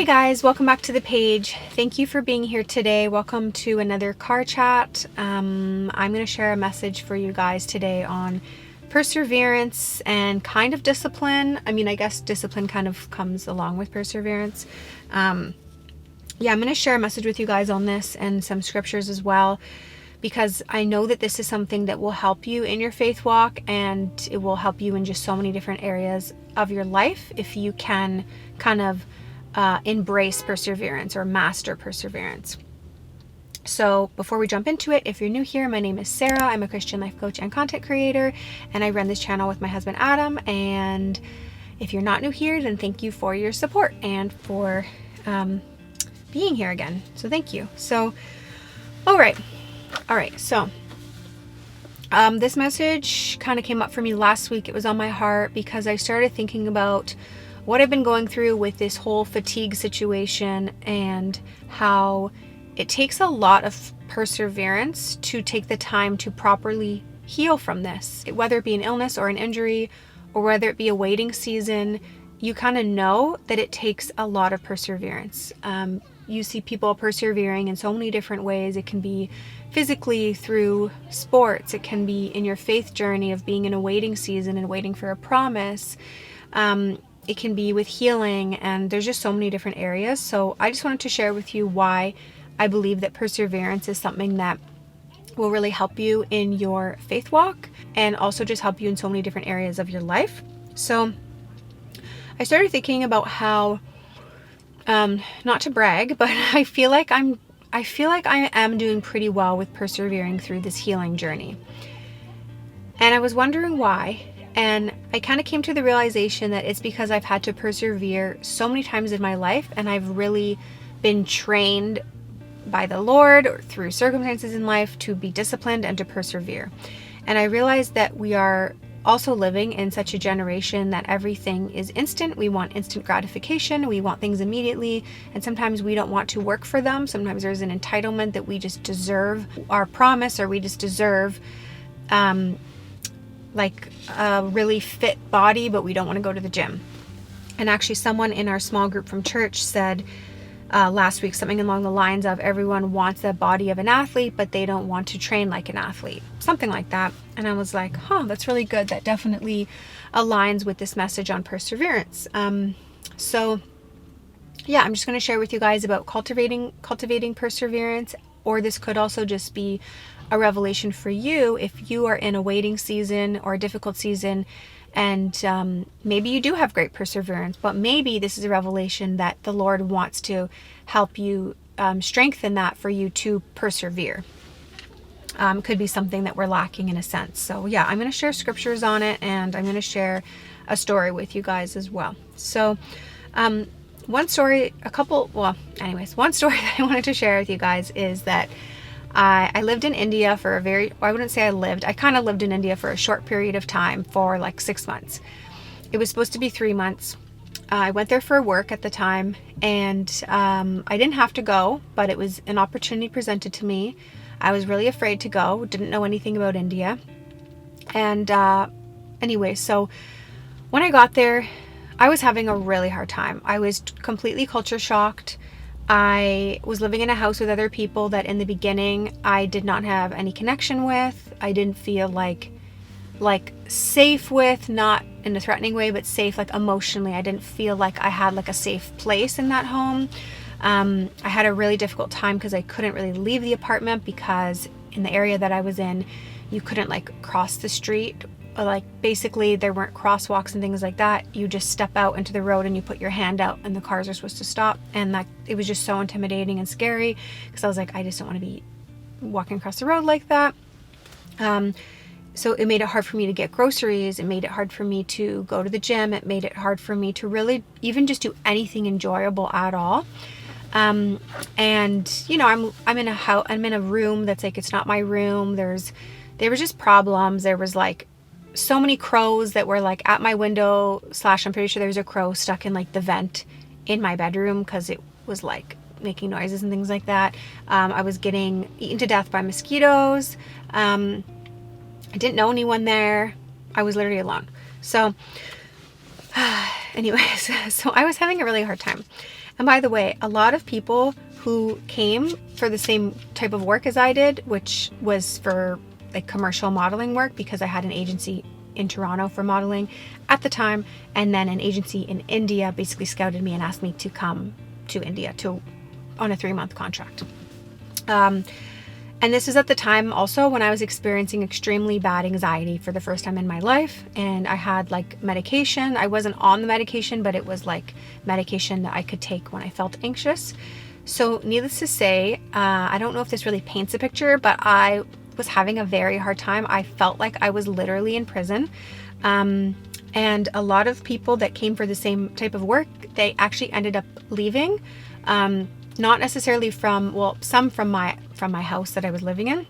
Hey guys, welcome back to the page. Thank you for being here today. Welcome to another car chat. I'm going to share a message for you guys today on perseverance and kind of discipline. I mean, I guess discipline kind of comes along with perseverance. I'm going to share a message with you guys on this and some scriptures as well, because I know that this is something that will help you in your faith walk, and it will help you in just so many different areas of your life if you can kind of embrace perseverance or master perseverance. So before we jump into it, if you're new here, my name is Sarah. I'm a Christian life coach and content creator, and I run this channel with my husband Adam. And if you're not new here, then thank you for your support and for being here again. So thank you. So all right. So this message kind of came up for me last week. It was on my heart because I started thinking about what I've been going through with this whole fatigue situation, and how it takes a lot of perseverance to take the time to properly heal from this. Whether it be an illness or an injury, or whether it be a waiting season, you kind of know that it takes a lot of perseverance. You see people persevering in so many different ways. It can be physically through sports. It can be in your faith journey of being in a waiting season and waiting for a promise. It can be with healing, and there's just so many different areas. So I just wanted to share with you why I believe that perseverance is something that will really help you in your faith walk, and also just help you in so many different areas of your life. So I started thinking about how, not to brag, but I feel like I am doing pretty well with persevering through this healing journey. And I was wondering why. And I kind of came to the realization that it's because I've had to persevere so many times in my life, and I've really been trained by the Lord or through circumstances in life to be disciplined and to persevere. And I realized that we are also living in such a generation that everything is instant. We want instant gratification. We want things immediately. And sometimes we don't want to work for them. Sometimes there's an entitlement that we just deserve our promise, or we just deserve like a really fit body, but we don't want to go to the gym. And actually someone in our small group from church said last week something along the lines of, everyone wants the body of an athlete, but they don't want to train like an athlete. Something like that. And I was like, that's really good. That definitely aligns with this message on perseverance. So yeah, I'm just going to share with you guys about cultivating perseverance, or this could also just be a revelation for you if you are in a waiting season or a difficult season, and maybe you do have great perseverance, but maybe this is a revelation that the Lord wants to help you strengthen that for you to persevere. Could be something that we're lacking in a sense. So yeah, I'm going to share scriptures on it, and I'm going to share a story with you guys as well. So one story that I wanted to share with you guys is that I lived in India for I kind of lived in India for a short period of time, for like 6 months. It was supposed to be 3 months. I went there for work at the time, and I didn't have to go, but it was an opportunity presented to me. I was really afraid to go, didn't know anything about India. And anyway, so when I got there, I was having a really hard time. I was completely culture shocked. I was living in a house with other people that in the beginning I did not have any connection with. I didn't feel like safe with, not in a threatening way, but safe like emotionally. I didn't feel like I had like a safe place in that home. I had a really difficult time because I couldn't really leave the apartment, because in the area that I was in, you couldn't like cross the street. Like basically there weren't crosswalks and things like that. You just step out into the road and you put your hand out and the cars are supposed to stop. And that it was just so intimidating and scary, because I was like, I just don't want to be walking across the road like that. So it made it hard for me to get groceries. It made it hard for me to go to the gym. It made it hard for me to really even just do anything enjoyable at all. And you know, I'm in a house, I'm in a room that's like, it's not my room. There were just problems. There was like so many crows that were like at my window / I'm pretty sure there was a crow stuck in like the vent in my bedroom, because it was like making noises and things like that. I was getting eaten to death by mosquitoes. I didn't know anyone there. I was literally alone. So anyways, so I was having a really hard time. And by the way, a lot of people who came for the same type of work as I did, which was for like commercial modeling work, because I had an agency in Toronto for modeling at the time, and then an agency in India basically scouted me and asked me to come to India on a 3-month contract. And this is at the time also when I was experiencing extremely bad anxiety for the first time in my life. And I had like medication. I wasn't on the medication, but it was like medication that I could take when I felt anxious. So needless to say, I don't know if this really paints a picture, but I was having a very hard time. I felt like I was literally in prison. And a lot of people that came for the same type of work, they actually ended up leaving. Not necessarily some from my house that I was living in,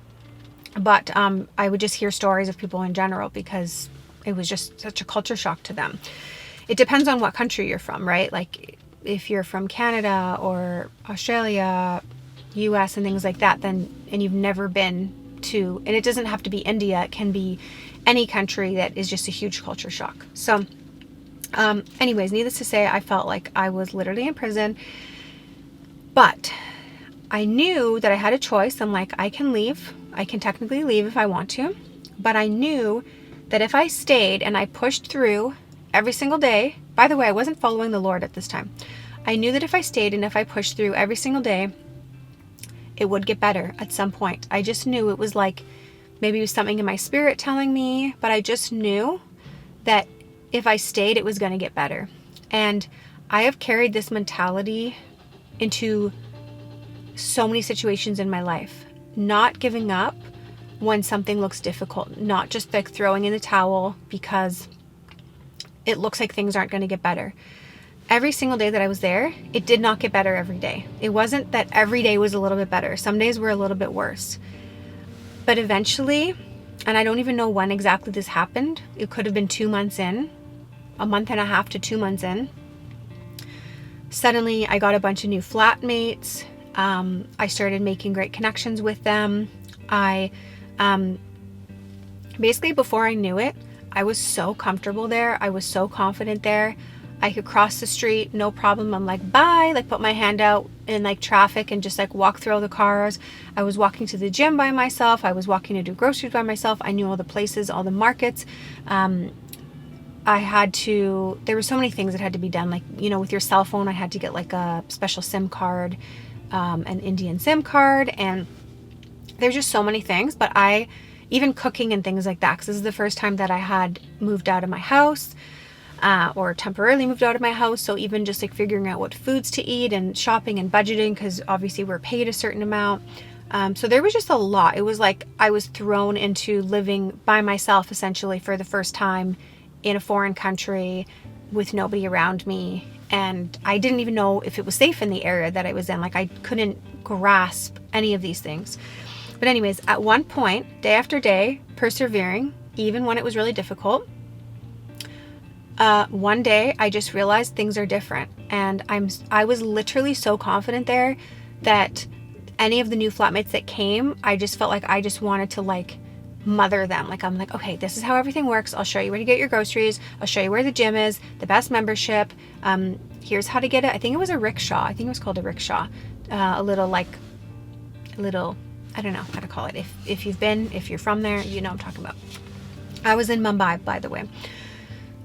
but I would just hear stories of people in general because it was just such a culture shock to them. It depends on what country you're from, right? Like if you're from Canada or Australia, US and things like that, and you've never been to, and it doesn't have to be India, it can be any country that is just a huge culture shock. So anyways, needless to say, I felt like I was literally in prison. But I knew that I had a choice. I'm like, I can leave. I can technically leave if I want to. But I knew that if I stayed and I pushed through every single day, by the way, I wasn't following the Lord at this time. I knew that if I stayed and if I pushed through every single day, it would get better at some point. I just knew it was like, maybe it was something in my spirit telling me, but I just knew that if I stayed, it was going to get better. And I have carried this mentality into so many situations in my life. Not giving up when something looks difficult. Not just like throwing in the towel because it looks like things aren't going to get better. Every single day that I was there, it did not get better every day. It wasn't that every day was a little bit better. Some days were a little bit worse. But eventually, and I don't even know when exactly this happened, it could have been 2 months in, a month and a half to 2 months in. Suddenly, I got a bunch of new flatmates. I started making great connections with them. I basically, before I knew it, I was so comfortable there. I was so confident there. I could cross the street, no problem. I'm like, bye, like put my hand out in like traffic and just like walk through all the cars. I was walking to the gym by myself. I was walking to do groceries by myself. I knew all the places, all the markets. There were so many things that had to be done. Like, you know, with your cell phone, I had to get like a special SIM card, an Indian SIM card. And there's just so many things, but even cooking and things like that, because this is the first time that I had moved out of my house, or temporarily moved out of my house. So even just like figuring out what foods to eat and shopping and budgeting, because obviously we're paid a certain amount. So there was just a lot. It was like I was thrown into living by myself essentially for the first time in a foreign country with nobody around me. And I didn't even know if it was safe in the area that I was in. Like I couldn't grasp any of these things. But anyways, at one point, day after day, persevering, even when it was really difficult, one day I just realized things are different. And I was literally so confident there that any of the new flatmates that came, I just felt like I just wanted to like mother them. Like I'm like, okay, this is how everything works. I'll show you where to get your groceries. I'll show you where the gym is, the best membership. Here's how to get it. I think it was a rickshaw. I think it was called a rickshaw. A little, I don't know how to call it. If you're from there, you know what I'm talking about. I was in Mumbai, by the way.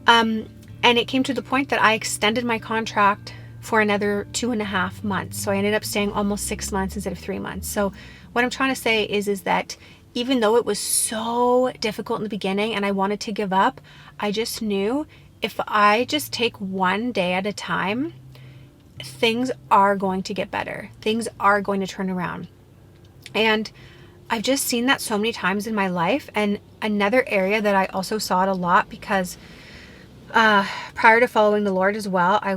And it came to the point that I extended my contract for another 2.5 months. So I ended up staying almost 6 months instead of 3 months. So what I'm trying to say is that even though it was so difficult in the beginning and I wanted to give up, I just knew if I just take one day at a time, things are going to get better. Things are going to turn around. And I've just seen that so many times in my life. And another area that I also saw it a lot, because prior to following the Lord as well, I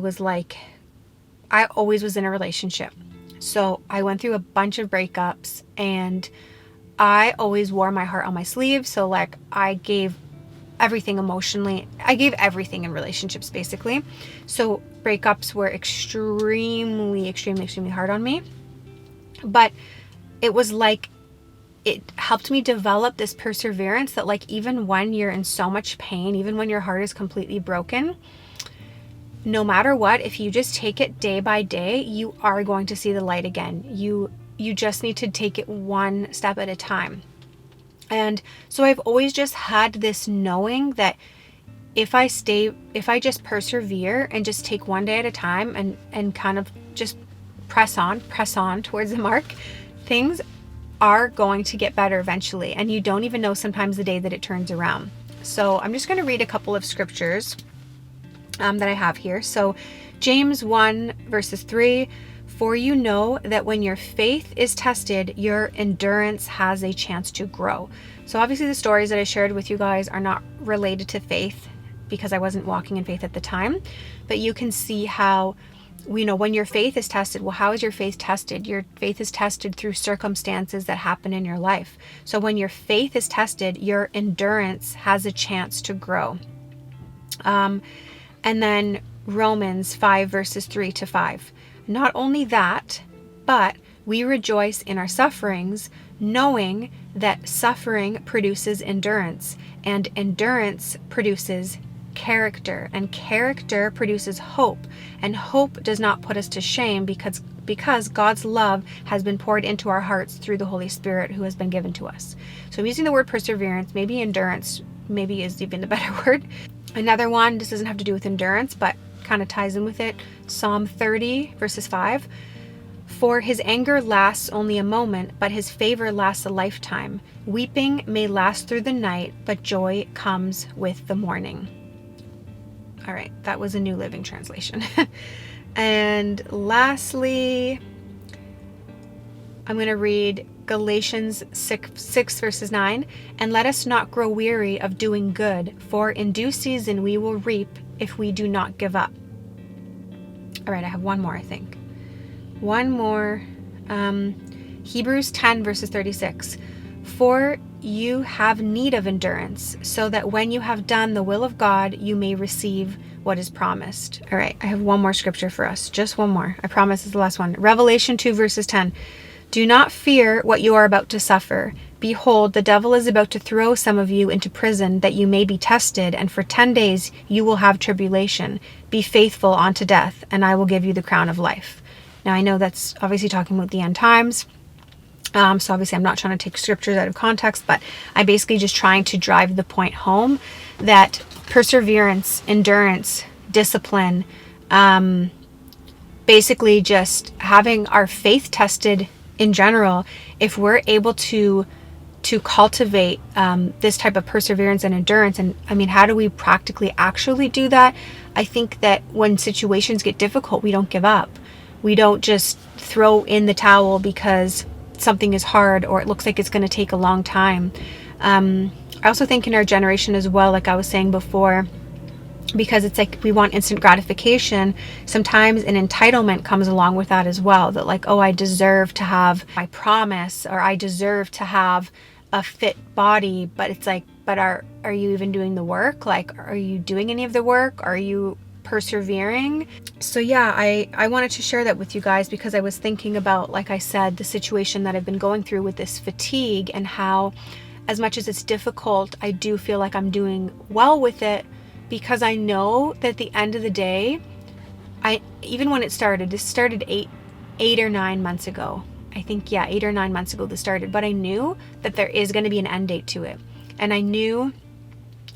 always was in a relationship. So I went through a bunch of breakups and I always wore my heart on my sleeve. So like I gave everything emotionally. I gave everything in relationships basically. So breakups were extremely, extremely, extremely hard on me. But it was like it helped me develop this perseverance that like even when you're in so much pain, even when your heart is completely broken, no matter what, if you just take it day by day, you are going to see the light again. You just need to take it one step at a time. And so I've always just had this knowing that if I just persevere and just take one day at a time and kind of just press on towards the mark, things are going to get better eventually. And you don't even know sometimes the day that it turns around. So I'm just going to read a couple of scriptures that I have here. So James 1 verses 3, for you know that when your faith is tested, your endurance has a chance to grow. So obviously the stories that I shared with you guys are not related to faith because I wasn't walking in faith at the time, but you can see how, you know, when your faith is tested, well, how is your faith tested? Your faith is tested through circumstances that happen in your life. So when your faith is tested, your endurance has a chance to grow. And then Romans 5 verses 3 to 5. Not only that, but we rejoice in our sufferings, knowing that suffering produces endurance, and endurance produces character, and character produces hope, and hope does not put us to shame because God's love has been poured into our hearts through the Holy Spirit who has been given to us. So I'm using the word perseverance, maybe endurance, maybe is even a better word. Another one, this doesn't have to do with endurance, but kind of ties in with it. Psalm 30 verses 5. For his anger lasts only a moment, but his favor lasts a lifetime. Weeping may last through the night, but joy comes with the morning. All right, that was a New Living Translation. And lastly, I'm going to read Galatians 6 verses 9. And let us not grow weary of doing good, for in due season we will reap if we do not give up. All right, I have one more, I think. One more. Hebrews 10 verses 36. For you have need of endurance, so that when you have done the will of God, you may receive what is promised. All right, I have one more scripture for us. Just one more. I promise it's the last one. Revelation 2 verses 10. Do not fear what you are about to suffer. Behold, the devil is about to throw some of you into prison, that you may be tested, and for 10 days you will have tribulation. Be faithful unto death, and I will give you the crown of life. Now, I know that's obviously talking about the end times. So obviously I'm not trying to take scriptures out of context, but I'm basically just trying to drive the point home that perseverance, endurance, discipline, basically just having our faith tested in general, if we're able to cultivate this type of perseverance and endurance. And I mean, how do we practically actually do that? I think that when situations get difficult, we don't give up. We don't just throw in the towel because something is hard or it looks like it's going to take a long time. I also think in our generation as well, like I was saying before, because it's like we want instant gratification, sometimes an entitlement comes along with that as well. That like, oh, I deserve to have my promise, or I deserve to have a fit body. But it's like, but are you even doing the work? Like, are you doing any of the work? Are you persevering? So yeah, I wanted to share that with you guys because I was thinking about, like I said, the situation that I've been going through with this fatigue, and how as much as it's difficult, I do feel like I'm doing well with it, because I know that at the end of the day, even when this started eight or 9 months ago. I think, yeah, 8 or 9 months ago this started, but I knew that there is going to be an end date to it. And I knew,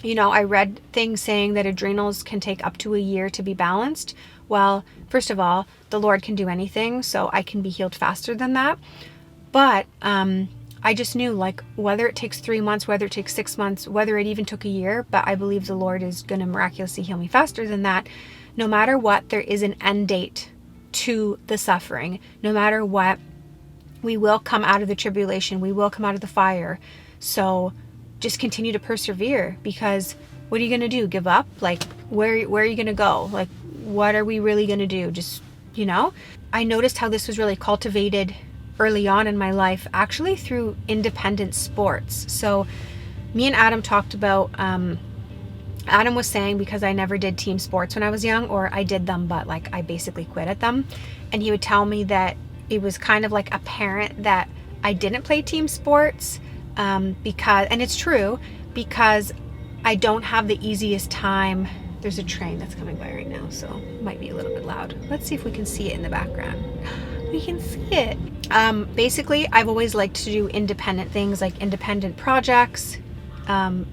you know, I read things saying that adrenals can take up to a year to be balanced. Well, first of all, the Lord can do anything, so I can be healed faster than that. But I just knew, like, whether it takes 3 months, whether it takes 6 months, whether it even took a year, but I believe the Lord is going to miraculously heal me faster than that. No matter what, there is an end date to the suffering. No matter what, we will come out of the tribulation. We will come out of the fire. So just continue to persevere, because what are you going to do? Give up? Like, where are you going to go? Like, what are we really going to do? Just, you know, I noticed how this was really cultivated early on in my life, actually through independent sports. So me and Adam talked about, Adam was saying, because I never did team sports when I was young, or I did them, but like I basically quit at them. And he would tell me that it was kind of like apparent that I didn't play team sports because, and it's true, because I don't have the easiest time There's a train that's coming by right now, so it might be a little bit loud. Let's see if we can see it in the background. We can see it. Basically, I've always liked to do independent things, like independent projects,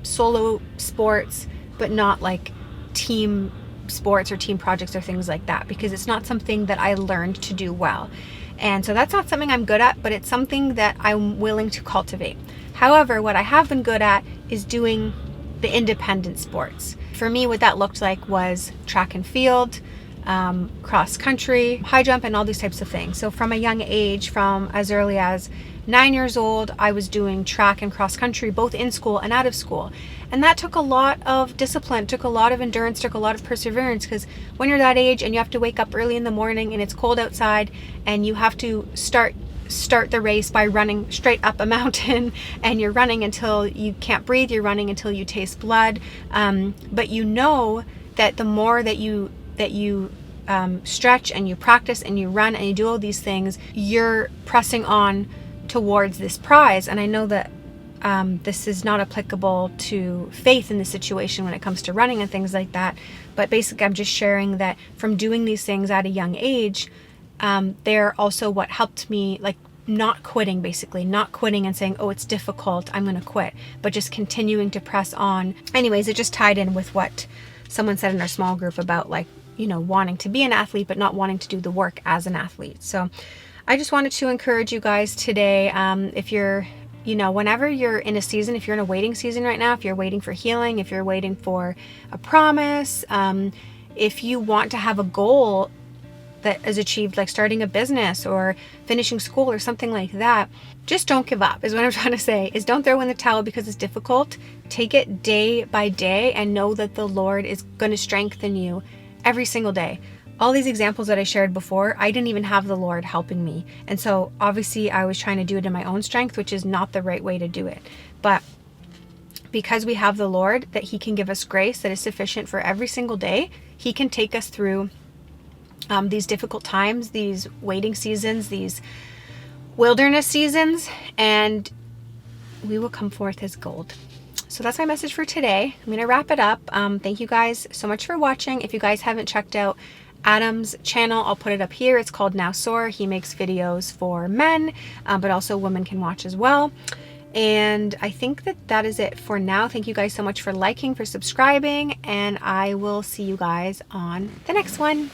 solo sports, but not like team sports or team projects or things like that, because it's not something that I learned to do well. And so that's not something I'm good at, but it's something that I'm willing to cultivate. However, what I have been good at is doing the independent sports. For me, what that looked like was track and field, cross country, high jump, and all these types of things. So from a young age, from as early as 9 years old, I was doing track and cross country, both in school and out of school. And that took a lot of discipline, took a lot of endurance, took a lot of perseverance, because when you're that age and you have to wake up early in the morning and it's cold outside and you have to start the race by running straight up a mountain, and you're running until you can't breathe, you're running until you taste blood. But you know that the more that you stretch and you practice and you run and you do all these things, you're pressing on towards this prize. And I know that this is not applicable to faith in this situation when it comes to running and things like that, but basically I'm just sharing that from doing these things at a young age, they're also what helped me, like not quitting and saying, oh, it's difficult, I'm gonna quit, but just continuing to press on. Anyways, it just tied in with what someone said in our small group about, like, you know, wanting to be an athlete but not wanting to do the work as an athlete. So I just wanted to encourage you guys today, if you're, you know, whenever you're in a season, if you're in a waiting season right now, if you're waiting for healing, if you're waiting for a promise, if you want to have a goal that is achieved, like starting a business or finishing school or something like that, just don't give up, is what I'm trying to say. Is don't throw in the towel because it's difficult. Take it day by day and know that the Lord is going to strengthen you every single day. All these examples that I shared before, I didn't even have the Lord helping me. And so obviously I was trying to do it in my own strength, which is not the right way to do it. But because we have the Lord, that He can give us grace that is sufficient for every single day, He can take us through these difficult times, these waiting seasons, these wilderness seasons, and we will come forth as gold. So that's my message for today. I'm going to wrap it up. Thank you guys so much for watching. If you guys haven't checked out Adam's channel, I'll put it up here. It's called Now Soar. He makes videos for men, but also women can watch as well. And I think that is it for now. Thank you guys so much for liking, for subscribing, and I will see you guys on the next one.